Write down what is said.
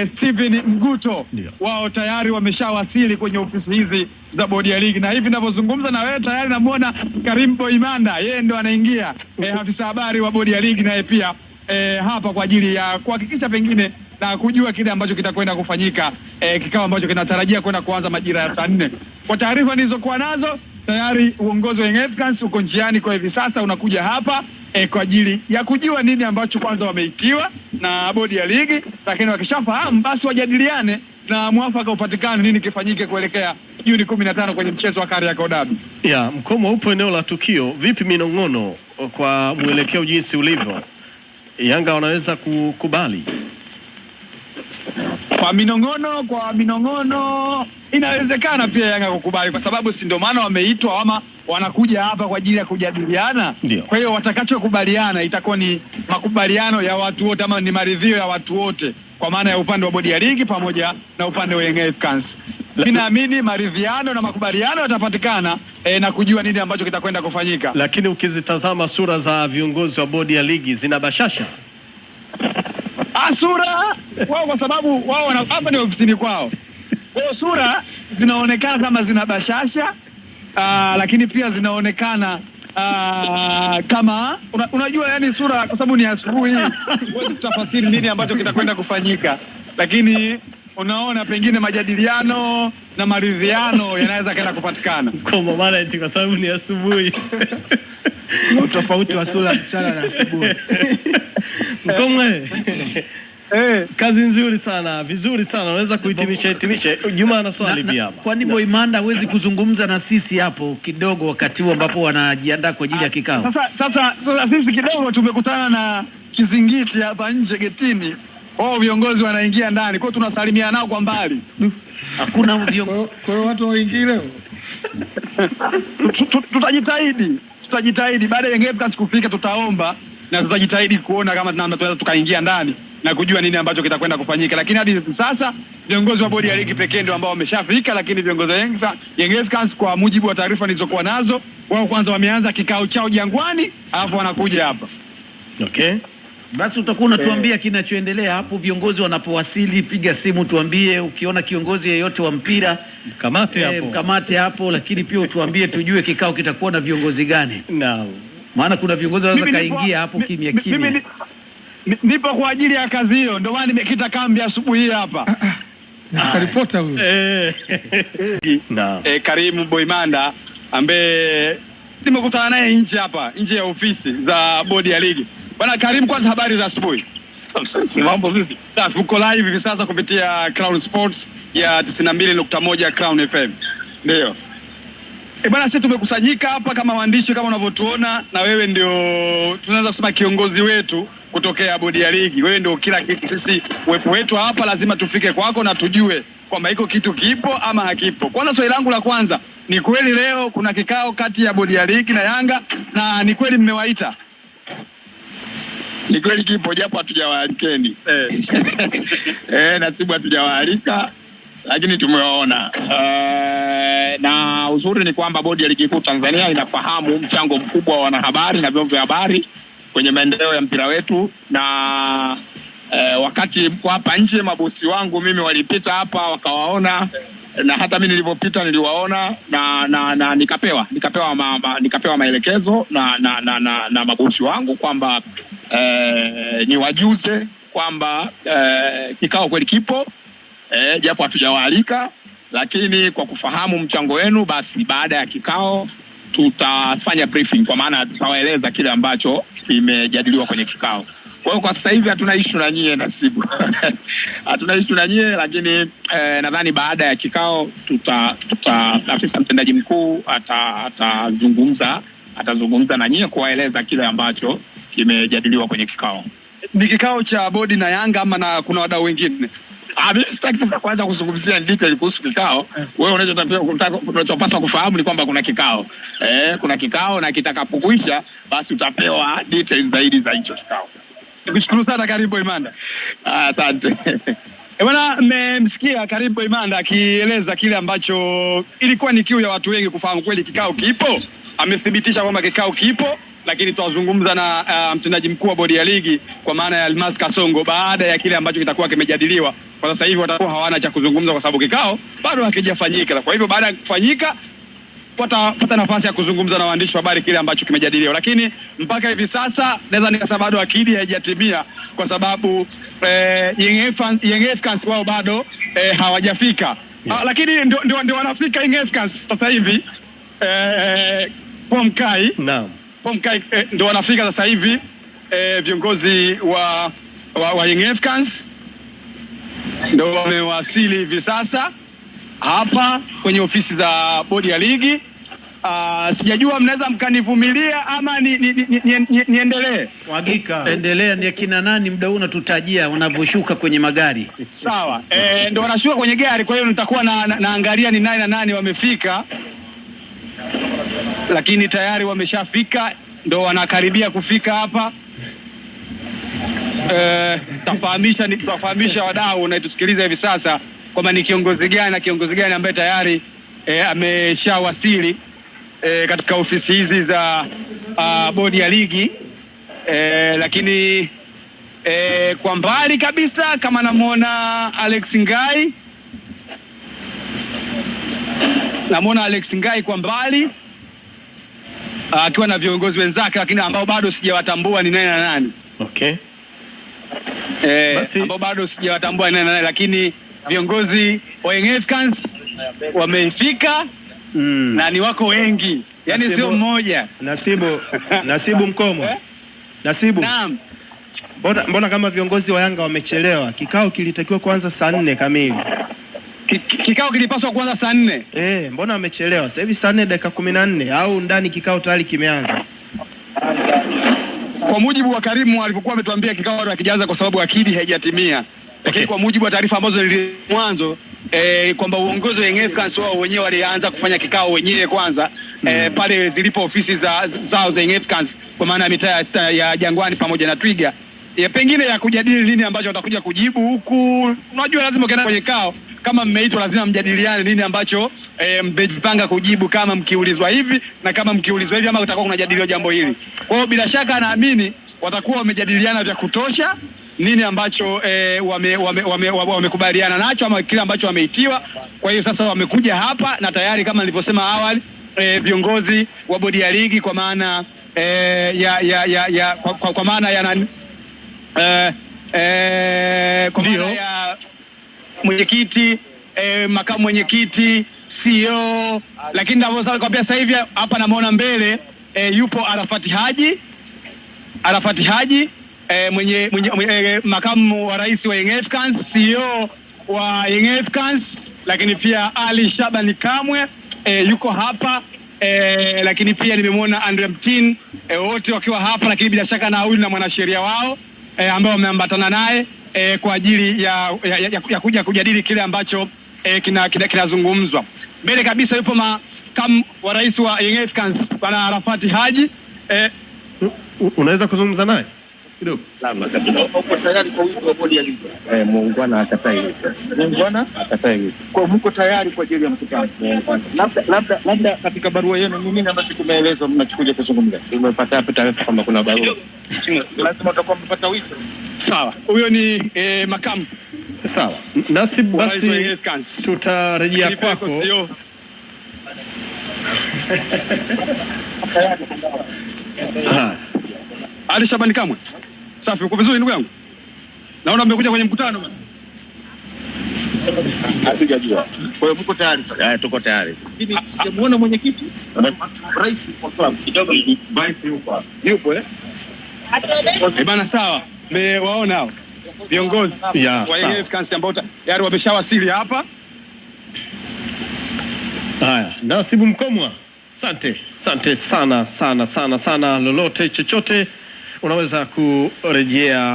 Steven Mguto. Wao tayari wameshawasili kwenye ofisi hizi za bodi ya ligi, na hivi ninavyozungumza na wewe tayari namuona Karim Boimanda, yeye ndo anaingia afisa habari wa bodi ya ligi, naye pia hapa kwa ajili ya kuhakikisha pengine na kujua kile ambacho kitakwenda kufanyika, kikao ambacho kinatarajia kwenda kuanza majira ya saa 4. Kwa taarifa nilizokuwa nazo tayari uongozi wa Young Africans uko njiani kwa hivi sasa, unakuja hapa kwa ajili ya kujua nini ambacho kwanza wameitiwa na bodi ya ligi, lakini wakishafahamu basi wajadiliane na mwafaka upatikane nini kifanyike kuelekea Juni 15 kwenye mchezo wa Kariakoo Derby. Mkomo upo eneo la tukio. Vipi minong'ono kwa mwelekeo jinsi ulivyo? Yanga wanaweza kukubali? Kwa minong'ono inawezekana pia Yanga kukubali, kwa sababu si ndio maana wameitwa ama wanakuja hapa kwa ajili ya kujadiliana. Kwa hiyo watakachokubaliana itakuwa ni makubaliano ya watu wote ama ni maridhio ya watu wote, kwa maana ya upande wa bodi ya ligi pamoja na upande wa Young Africans. Ninaamini maridhiano na makubaliano yatapatikana na kujua nini ambacho kitakwenda kufanyika. Lakini ukizitazama sura za viongozi wa bodi ya ligi zina bashasha. Sura wao, kwa sababu wao hapa ni ofisini kwao. Kwa sura zinaonekana kama zina bashasha, lakini pia zinaonekana kama unajua, yani sura, kwa sababu ni asubuhi huwezi kutafasiri nini ambacho kitakwenda kufanyika, lakini unaona pengine majadiliano na maridhiano yanaweza kaenda kupatikana. Kwa maana eti kwa sababu ni asubuhi. Utofauti wa sura mchana na asubuhi. Mkomwe. Kazi nzuri sana, vizuri sana. Unaweza kuhitimisha. Juma ana swali pia hapa. Kwani Boimanda hawezi kuzungumza na sisi hapo kidogo wakati huo ambapo wanajiandaa kwa ajili ya kikao? Sasa sisi kidogo tumekutana na kizingiti hapa nje getini. Wao viongozi wanaingia ndani, kwa hiyo tunasalimia nao kwa mbali. Hakuna viongozi. Kwa hiyo watu waingie leo. Tutajitahidi baada ya Young Africans kufika, tutaomba na tutajitahidi kuona kama tunaweza tukaingia ndani na kujua nini ambacho kitakwenda kufanyika, lakini hadi sasa viongozi wa bodi ya ligi pekee ndio ambao wameshafika, lakini viongozi wa Young Africans kwa mujibu wa taarifa nilizokuwa nazo, wao kwanza wameanza kikao chao Jangwani, alafu wanakuja hapa. Okay. Basi utakuwa unatuambia kinachoendelea hapo, viongozi wanapowasili, piga simu tuambie. Ukiona kiongozi yeyote wa mpira mkamate hapo, lakini pia utuambie tujue kikao kitakuwa na viongozi gani. Maana kuna viongozi wanaweza kaingia hapo kimya. Nipo kwa ajili ya kazi hiyo, ndio maana nimekita kambi asubuhi hapa. Ripota huyo. Karim Boimanda ambaye nimekutana naye nje ya ofisi za bodi ya ligi. Bwana Karim, kwanza habari za asubuhi. Mambo vipi? Tuko live hivi sasa kupitia Crown Sports ya 92.1 Crown FM. Ndio. Bwana, sisi tumekusanyika hapa kama waandishi kama unavyotuona, na wewe ndio tunaweza kusema kiongozi wetu kutokea bodi ya ligi. Wewe ndio kila kitu. Sisi uwepo wetu hapa lazima tufike kwako na tujue kwamba iko kitu kipo ama hakipo. Kwanza swali langu la kwanza, ni kweli leo kuna kikao kati ya bodi ya ligi na Yanga, na ni kweli mmewaita? Ni kweli kipo, japo hatujawaalikeni. Nasibu hatujawaalika, lakini tumewaona. Na uzuri ni kwamba bodi ya ligi kuu Tanzania inafahamu mchango mkubwa wa wanahabari na vyombo vya habari kwenye maendeleo ya mpira wetu, na wakati mko hapa nje, mabosi wangu mimi walipita hapa wakawaona, na hata mimi nilipopita niliwaona na nikapewa maelekezo na mabosi wangu kwamba niwajuze kwamba kikao kweli kipo, japo hatujawaalika, lakini kwa kufahamu mchango wenu, basi baada ya kikao tutafanya briefing, kwa maana tutawaeleza kile ambacho kimejadiliwa kwenye kikao. Kwa hiyo kwa sasa hivi hatuna issue na nyie Nasibu. Hatuna issue na nyie, lakini nadhani baada ya kikao afisa mtendaji mkuu atazungumza na nyie kuwaeleza kile ambacho kimejadiliwa kwenye kikao. Ni kikao cha bodi na Yanga ama na kuna wadau wengine? Mimi sitaki sasa kwanza kuzungumzia detail kuhusu kikao. Wewe unachopaswa kufahamu ni kwamba kuna kikao. Kuna kikao, na kitakapokwisha basi utapewa details zaidi za hicho kikao. Nikushukuru sana Karim Boimanda. Asante. Bwana, mmemsikia Karim Boimanda akieleza kile ambacho ilikuwa ni kiu ya watu wengi kufahamu kweli kikao kipo. Amethibitisha kwamba kikao kipo, lakini tutazungumza na mtendaji mkuu wa bodi ya ligi kwa maana ya Almas Kasongo baada ya kile ambacho kitakuwa kimejadiliwa. Kwa sasa hivi watakuwa hawana cha kuzungumza kwa sababu kikao bado hakijafanyika. Kwa hivyo baada ya kufanyika pata nafasi ya kuzungumza na waandishi wa habari kile ambacho kimejadiliwa, lakini mpaka hivi sasa naweza nikasema bado akidi haijatimia kwa sababu Young Africans wao bado hawajafika. Lakini ndio wanafika Young Africans sasa hivi Pomkai. Naam. Pomkai ndio wanafika sasa hivi viongozi wa Young Africans ndio wamewasili hivi sasa hapa kwenye ofisi za bodi ya ligi. Sijajua mnaweza mkanivumilia ama niendelee? Hakika. Endelea. Ni kina nani muda huu unatutajia wanavyoshuka kwenye magari? Sawa. Ndio wanashuka kwenye gari, kwa hiyo nitakuwa naangalia ni nani na nani wamefika. Lakini tayari wameshafika, ndio wanakaribia kufika hapa. Tutafahamisha wadau unaitusikiliza hivi sasa kwamba ni kiongozi gani na kiongozi gani ambaye tayari ameshawasili katika ofisi hizi za bodi ya ligi. Lakini kwa mbali kabisa kama namuona Alex Ngai, kwa mbali akiwa na viongozi wenzake, lakini ambao bado sijawatambua ni nani na nani. Okay. Ambao bado sijawatambua ni nani na nani, lakini viongozi wa Young Africans wamefika na ni wako wengi, yani sio mmoja. Nasibu Mkomo. Nasibu. Naam. Mbona kama viongozi wa Yanga wamechelewa? Kikao kilitakiwa kuanza saa 4 kamili. Kikao kilipaswa kuanza saa 4. Mbona wamechelewa? Sasa hivi saa 4 dakika 14 au ndani kikao tayari kimeanza? Kwa mujibu wa Karimu alivyokuwa ametuambia kikao bado hakijaanza kwa sababu akidi haijatimia. Lakini kwa mujibu wa taarifa ambazo mwanzo kwamba uongozi wa Young Africans wao wenyewe walianza kufanya kikao wenyewe kwanza pale zilipo ofisi zao za Young Africans kwa maana ya mitaa ya Jangwani pamoja na Twiga. Pengine ya kujadili nini ambacho watakuja kujibu huku. Unajua lazima ukienda kwenye kikao kama mmeitwa lazima mjadiliane nini ambacho mmejipanga kujibu kama mkiulizwa hivi na kama mkiulizwa hivi ama utakuwa kunajadiliwa jambo hili. Kwa hiyo bila shaka naamini watakuwa wamejadiliana vya kutosha nini ambacho wamekubaliana nacho ama kile ambacho wameitiwa. Kwa hiyo sasa wamekuja hapa na tayari kama nilivyosema awali viongozi wa bodi ya ligi kwa maana kwa maana ya mwenyekiti, makamu mwenyekiti, CEO, lakini ninavyosema sasa hivi hapa namuona mbele yupo Arafati Haji mwenye makamu wa rais wa Young Africans, CEO wa Young Africans, lakini pia Ali Shabani Kamwe yuko hapa lakini pia nimemwona Andre Mtin, wote wakiwa hapa, lakini bila shaka na huyu na mwanasheria wao ambao wameambatana naye kwa ajili ya kuja kujadili kile ambacho kinazungumzwa. Mbele kabisa yupo makamu wa rais wa Young Africans Bwana Arafati Haji. Unaweza kuzungumza naye kidogo? Uko tayari kwa wito wa bodi ya ligi? Muungwana akatai. Muungwana akatai. Kwa mko tayari kwa ajili ya mkutano? Labda katika barua yenu ni nini ambacho tumeelezwa mnachukulia kuzungumza? Tumepata hapa taarifa kwamba kuna barua. Lazima utakuwa mpata wito. Sawa. Huyo ni makamu. Sawa. Nasib, basi tutarejea kwako. Ali Shabani Kamwe. Safi, uko vizuri ndugu yangu? Naona mmekuja kwenye mkutano bwana. Hatujajua. Kwa hiyo mko tayari? Tuko tayari. Lakini sijamuona mwenyekiti, rais wa club kidogo vice yupo. Yupo bana, sawa. Mmewaona hao viongozi wa Young Africans ambao tayari wameshawasili hapa. Haya, Nasibu Mkomwa. Asante sana. Lolote chochote unaweza kurejea